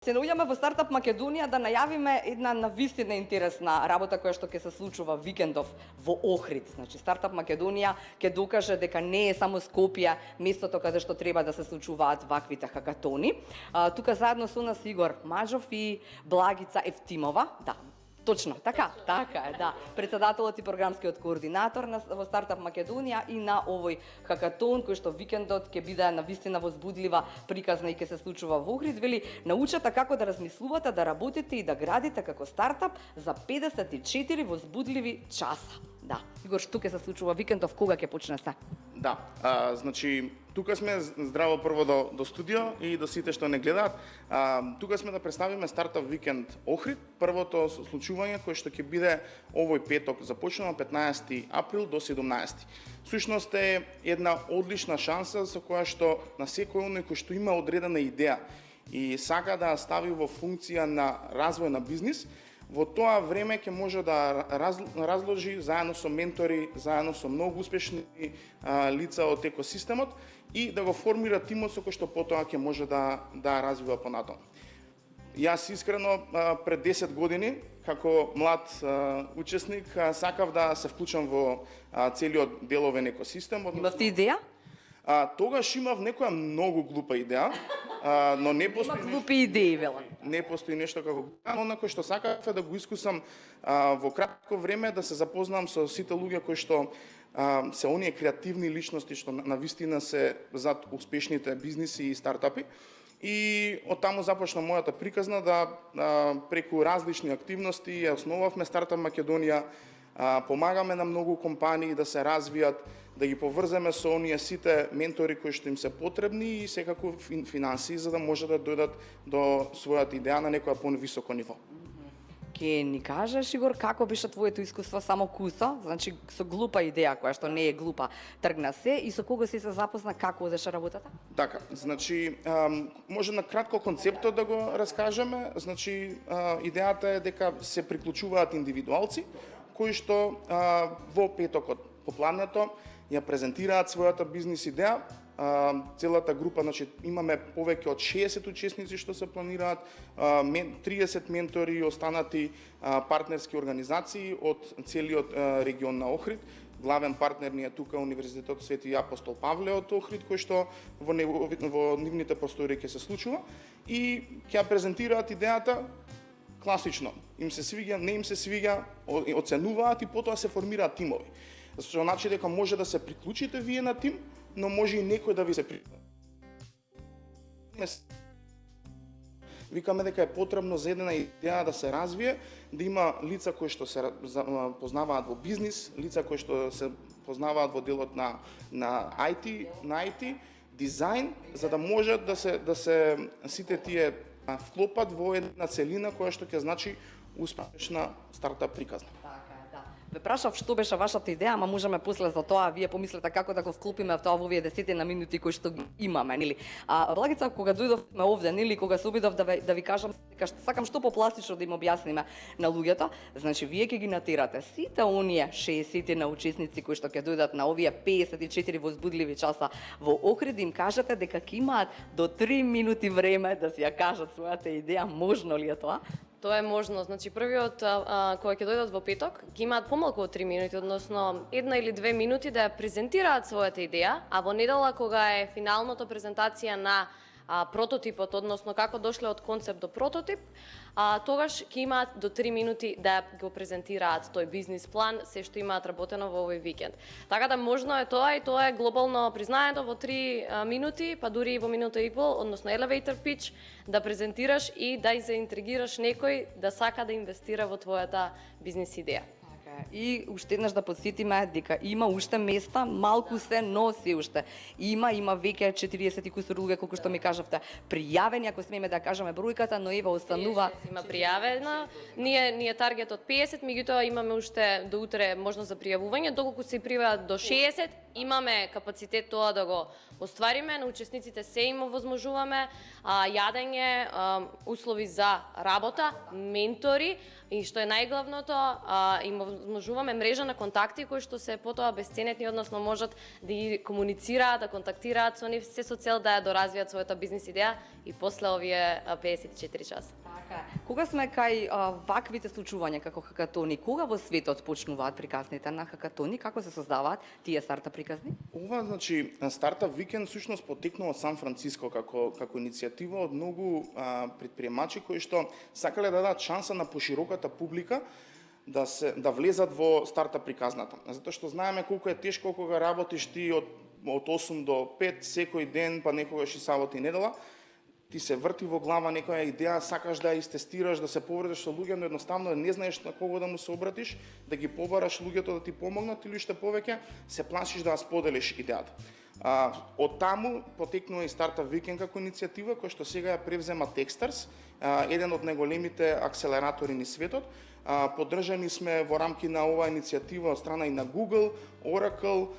Се наоѓаме во Стартап Македонија да најавиме една навистина интересна работа која што ќе се случува викендов во Охрид. Значи Стартап Македонија ќе докаже дека не е само Скопје местото каде што треба да се случуваат ваквите хакатони. Тука заедно со нас Игор Маџов и Благица Евтимова. Да, точно, така е, да. Председателот и програмскиот координатор во Стартап Македонија и на овој хакатон кој што викендот ќе биде навистина возбудлива, приказна и ќе се случува во Охрид. Вели, научете како да размислувате, да работите и да градите како стартап за 54 возбудливи часа. Да. Игор, што ќе се случува викендов, кога ќе почне се? Да, значи тука сме здраво прво до студио и до сите што не гледаат. Тука сме да представиме Стартап викенд Охрид, првото случување кое што ќе биде овој петок, започнува 15 април до 17. Сушност е една одлична шанса со која што на секој оној кој што има одредена идеја и сака да стави во функција на развој на бизнис, во тоа време ќе може да разложи заедно со ментори, заедно со многу успешни лица од екосистемот и да го формира тимот со кој што потоа ќе може да развива понатаму. Јас искрено пред 10 години како млад учесник сакав да се вклучам во целиот деловен екосистем. Имавте идеја? Тогаш имав некоја многу глупа идеја, но не постои. Има глупи идеи, велам. Не постои нешто како но на кој што сакав е да го искусам во кратко време да се запознам со сите луѓе кои што се оние креативни личности што навистина се зад успешните бизниси и стартапи. И од таму започна мојата приказна да преку различни активности ја основавме Стартап Македонија, помагаме на многу компании да се развијат, да ги поврземе со оние сите ментори кои што им се потребни и секако финансии за да може да дојдат до својата идеја на некоја повисоко ниво. Ке ни кажеш, Игор, како беше твоето искуство само кусо? Значи, со глупа идеја, која што не е глупа, тргна се и со кого си се запозна, како одеше работата? Така, значи, може на кратко концептот да го раскажеме. Значи, идејата е дека се приклучуваат индивидуалци, кои што во петокот попладнето ја презентираат својата бизнис идеја. Целата група, значи имаме повеќе од 60 учесници што се планираат, 30 ментори и останати партнерски организации од целиот регион на Охрид. Главен партнер ни е тука Универзитетот Свети Апостол Павле од Охрид, кој што во нивните простори ќе се случува и ќе презентираат идејата класично. Им се свиѓа, не им се свиѓа, оценуваат и потоа се формираат тимови. Што значи дека може да се приклучите вие на тим, но може и некој да ви се приклучи. Викаме дека е потребно за една идеја да се развие, да има лица кои што се познаваат во бизнис, лица кои што се познаваат во делот на IT, дизајн, за да можат да се сите тие вклопат во една целина која што ќе значи успешна стартап приказна. Ве прашав што беше вашата идеја, ама можеме после за тоа вие помислете како да го вклопиме в тоа во овие 10 на минути кои што ги имаме, нели? Благица, кога дојдовме овде, нели, кога се обидов да ви кажам, сакам што попластично да им објасниме на луѓето, значи вие ќе ги натерате сите оние 60 на учесници кои што ќе дојдат на овие 54 возбудливи часа во Охрид, им кажете дека ќе имаат до 3 минути време да си ја кажат својата идеја. Можно ли е тоа? Тоа е можно. Значи, првиот кој ќе дојдат во петок, ќе имаат помалку од 3 минути, односно 1 или 2 минути да ја презентираат својата идеја, а во недела кога е финалната презентација на прототипот, односно како дошле од концепт до прототип, тогаш ќе имаат до 3 минути да го презентираат тој бизнис план, се што имаат работено во овој викенд. Така да можно е тоа и тоа е глобално признаето во 3 минути, па дури и во минута и пол, односно elevator pitch, да презентираш и да заинтригираш некој да сака да инвестира во твојата бизнис идеја. И уште еднаш да подсетиме дека има уште места, малку се, но се уште има веќе 40 и кусур луѓе колку што ми кажавте пријавени, ако смееме да кажеме бројката, но ева останува има пријавена. Ние таргет од 50, меѓутоа имаме уште до утре можност за пријавување, доколку се пријават до 60, имаме капацитет тоа да го оствариме, на учесниците се им овозможуваме јадење, услови за работа, ментори и што е најглавното, им возможуваме мрежа на контакти кои што се потоа бесценетни, односно можат да ги комуницираат, да контактираат со нив, се со цел да ја доразвијат својата бизнис идеја и после овие 54 часа. Така. Кога сме кај ваквите случувања како хакатони, кога во светот почнуваат приказните на хакатони, како се создаваат тие стартап приказни? Ова, значи, стартап викенд всушност потекнува од Сан Франциско како иницијатива од многу предприемачи кои што сакале да дадат шанса на пошироката публика да влезат во стартап приказната. Затоа што знаеме колку е тешко кога работиш ти од 8 до 5 секој ден, па некогаш и сабота и недела. Ти се врти во глава некоја идеја, сакаш да ја истестираш, да се повредиш со луѓе, но едноставно не знаеш на кого да му се обратиш, да ги побараш луѓето да ти помогнат или уште повеќе се плашиш да ја споделиш идејата. Од таму потекнува и Стартап Викенд како иницијатива која што сега ја превзема Techstars, еден од најголемите акселератори на светот. Поддржани сме во рамки на оваа иницијатива од страна и на Google, Oracle,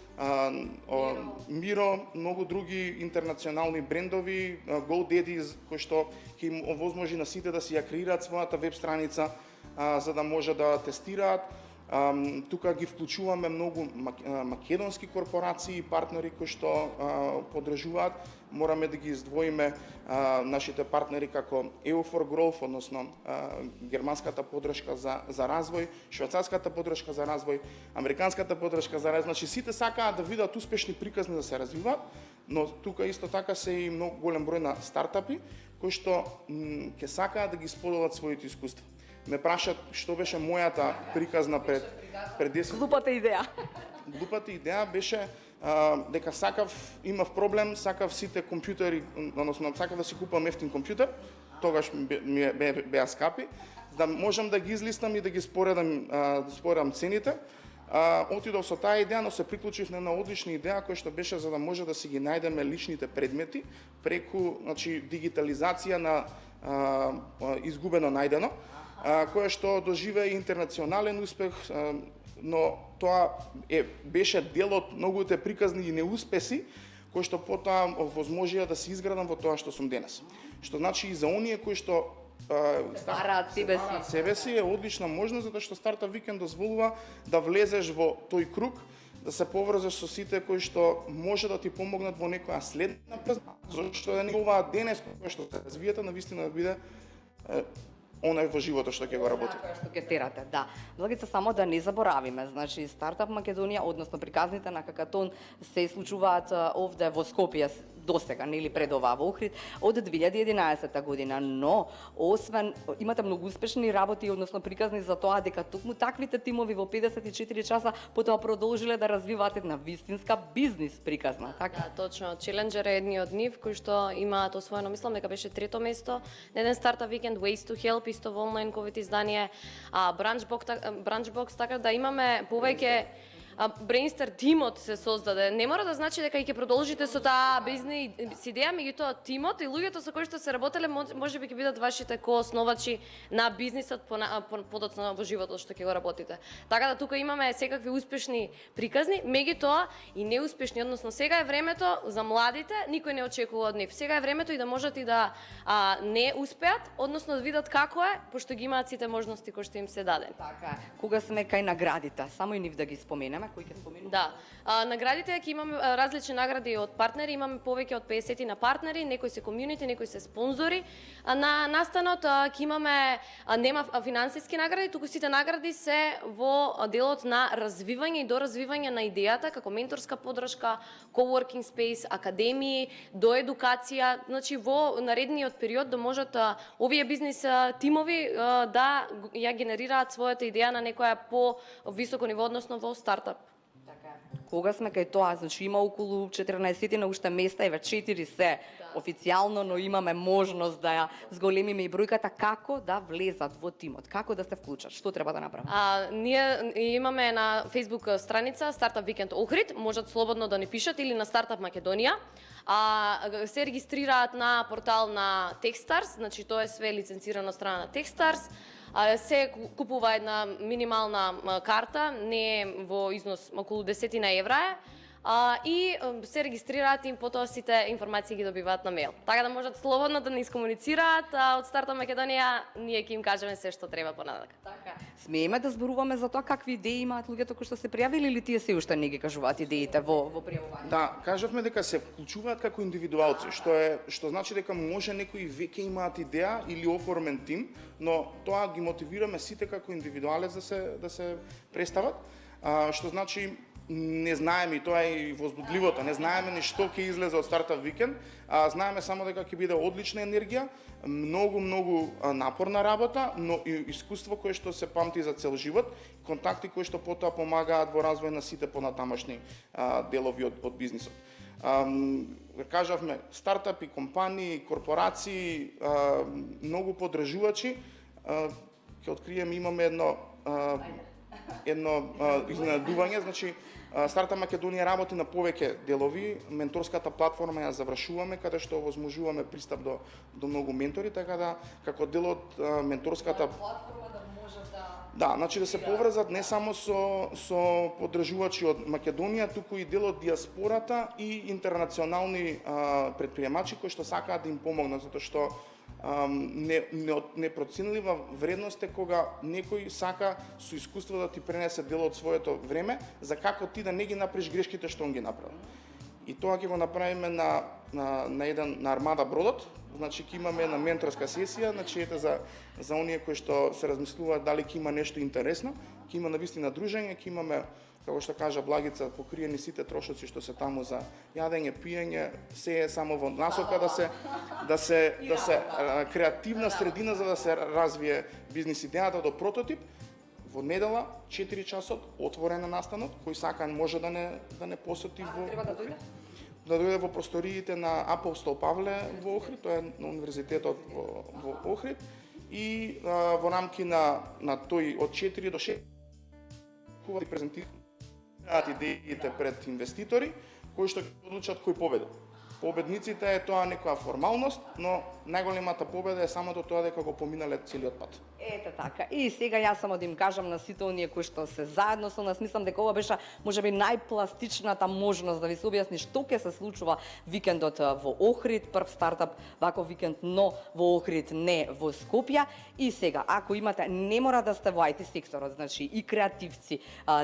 Miro, многу други интернационални брендови, GoDaddy, кои што ќе им овозможи на сите да си ја креираат својата веб страница за да може да тестираат. Тука ги вклучуваме многу македонски корпорации и партнери кои што поддржуваат. Мораме да ги издвоиме нашите партнери како EU4Growth, односно германската поддршка за развој, швајцарската поддршка за развој, американската поддршка за развој. Значи сите сакаат да видат успешни приказни да се развиваат, но тука исто така се и многу голем број на стартапи кои што ќе сакаат да ги споделат своите искуства. Ме прашат што беше мојата приказна пред 10. Глупата идеја. Глупата идеја беше дека имав проблем, сакав сите компјутери, односно сакав да си купам ефтин компјутер, тогаш беа скапи, да можам да ги излистам и да ги споредам цените. Отидов со таа идеја, но се приклучив на една одлична идеја која што беше за да може да си ги најдеме личните предмети преку, значи, дигитализација на изгубено најдено, која што доживеа интернационален успех, но тоа беше дел од многуте приказни и неуспеси кои што потоа возможија да се изградам во тоа што сум денес. Што значи и за оние кои што стараат себе си е одлична можност, затоа што Стартап Викенд дозволува да влезеш во тој круг, да се поврзеш со сите кои што може да ти помогнат во некоја следна презна, зашто да не оваа денес која што се развијата навистина да биде онај во животот што ќе го работи. Која што ќе терате, да. Благица, само да не заборавиме, значи Стартап Македонија, односно приказните на Хакатон се случуваат овде во Скопје досега, нели пред ова во Охрид, од 2011 година, но освен имате многу успешни работи, односно приказни за тоа дека токму таквите тимови во 54 часа потоа продолжиле да развиваат една вистинска бизнис приказна, така? Да, точно. Челенџер е едни од нив кои што имаат освоено, мислам дека беше трето место на еден Стартап Викенд, Ways to Help, исто во онлайн ковид издание, Branchbox, така да имаме повеќе Brainster тимот се создаде. Не мора да значи дека и ќе продолжите со таа бизнес идеја, меѓутоа тимот и луѓето со кои што се работеле можеби ќе бидат вашите коосновачи на бизнисот подоцна во животот што ќе го работите. Така да тука имаме секакви успешни приказни, меѓутоа и неуспешни, односно сега е времето за младите, никој не очекува од нив. Сега е времето и да можат и да не успеат, односно да видат како е, пошто ги имаат сите можности кои што им се дадени. Така, кога сме кај наградите, само и нив да ги споменеме, кои ќе споменуваме? Да. Наградите ќе имаме различни награди од партнери, имаме повеќе од 50 на партнери, некои се комјунити, некои се спонзори. На настанот ќе имаме нема финансиски награди, туку сите награди се во делот на развивање и доразвивање на идејата, како менторска поддршка, coworking space, академии, до едукација, значи во наредниот период да можат овие бизнис тимови да ја генерираат својата идеја на некоја по-високо ниво, односно во стартап. Кога сме кај тоа, значи има околу 14 на уште места, еве 4 се официјално, но имаме можност да ја зголемиме и бројката, како да влезат во тимот, како да се вклучат, што треба да направат? Ние имаме на Facebook страница Стартап Викенд Охрид, можат слободно да ни пишат или на Стартап Македонија. Се регистрираат на портал на Techstars, значи тоа е све лиценцирано од страна на Techstars. Се купува една минимална карта, не е во износ околу 10 евра, и се регистрираат и потоа сите информации ги добиваат на мејл. Така да можат слободно да ни искомуницираат, а од Стартап Македонија ние ќе им кажеме се што треба понатака. Така. Смееме да зборуваме за тоа какви идеи имаат луѓето кои што се пријавили или тие се уште не ги кажуваат идеите во пријавување? Да, кажавме дека се вклучуваат како индивидуалци, што значи дека може некои веќе имаат идеја или оформен тим, но тоа ги мотивираме сите како индивидуалец да се представат, што значи не знаеме, и тоа е и возбудливото, не знаеме ни што ќе излезе од Стартап Викенд, знаеме само дека ќе биде одлична енергија, многу напорна работа, но и искуство кое што се памти за цел живот, контакти кои што потоа помагаат во развој на сите понатамошни делови од бизнисот. Кажавме, стартапи, компании, корпорации, многу подржувачи, ќе откриеме, имаме едно изненадување, значи Стартап Македонија работи на повеќе делови, менторската платформа ја завршуваме, каде што овозможуваме пристап до многу ментори, така да како дел од менторската платформа да може да, значи да се поврзат не само со подржувачи од Македонија, туку и дел од диаспората и интернационални предприемачи кои што сакаат да им помогнат, затоа што непроценлива вредност е кога некој сака со искуство да ти пренесе дел од своето време, за како ти да не ги направиш грешките што он ги направил. И тоа ќе го направиме на Армада бродот, значи ќе имаме една менторска сесија, значи ете за оние кои што се размислуваат дали ќе има нешто интересно, ќе има навистина дружење, ќе имаме, како што кажа Благица, покриени сите трошоци што се таму за јадење, пиење, се е само во насока да се креативна средина за да се развие бизнис идејата до прототип. Во недела 4 часот отворена настанот, кој сака може да не посети треба да дојде? Да дојде во просториите на Апостол Павле во Охрид, тоа е на универзитетот во Охрид, и во рамки на тој од 4 до 6 да презентираат идеите пред инвеститори, кои што ќе одлучат кој победи. Победниците е тоа некоја формалност, но најголемата победа е самото тоа дека го поминале целиот пат. Ете така. И сега јас само да им кажам на сите оние кои што се заедно со нас, мислам дека ова беше можеби најпластичната можност да ви се објасни што ќе се случува викендот во Охрид, прв стартап ваков викенд, но во Охрид, не во Скопје. И сега, ако имате, не мора да сте во IT секторот, значи и креативци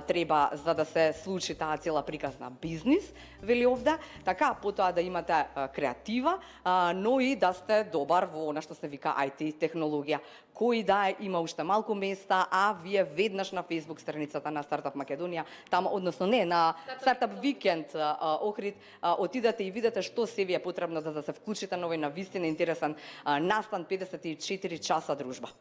треба за да се случи таа цела приказна бизнис, вели овде, така потоа да имате креатива, но и да сте добар во она што се вика IT технологија. Кој да има уште малку места, а вие веднаш на Facebook страницата на Стартап Македонија, таму, односно не, на Стартап Викенд Охрид, отидете и видите што се ви е потребно за да се вклучите на овој навистина интересен настан 54 часа дружба.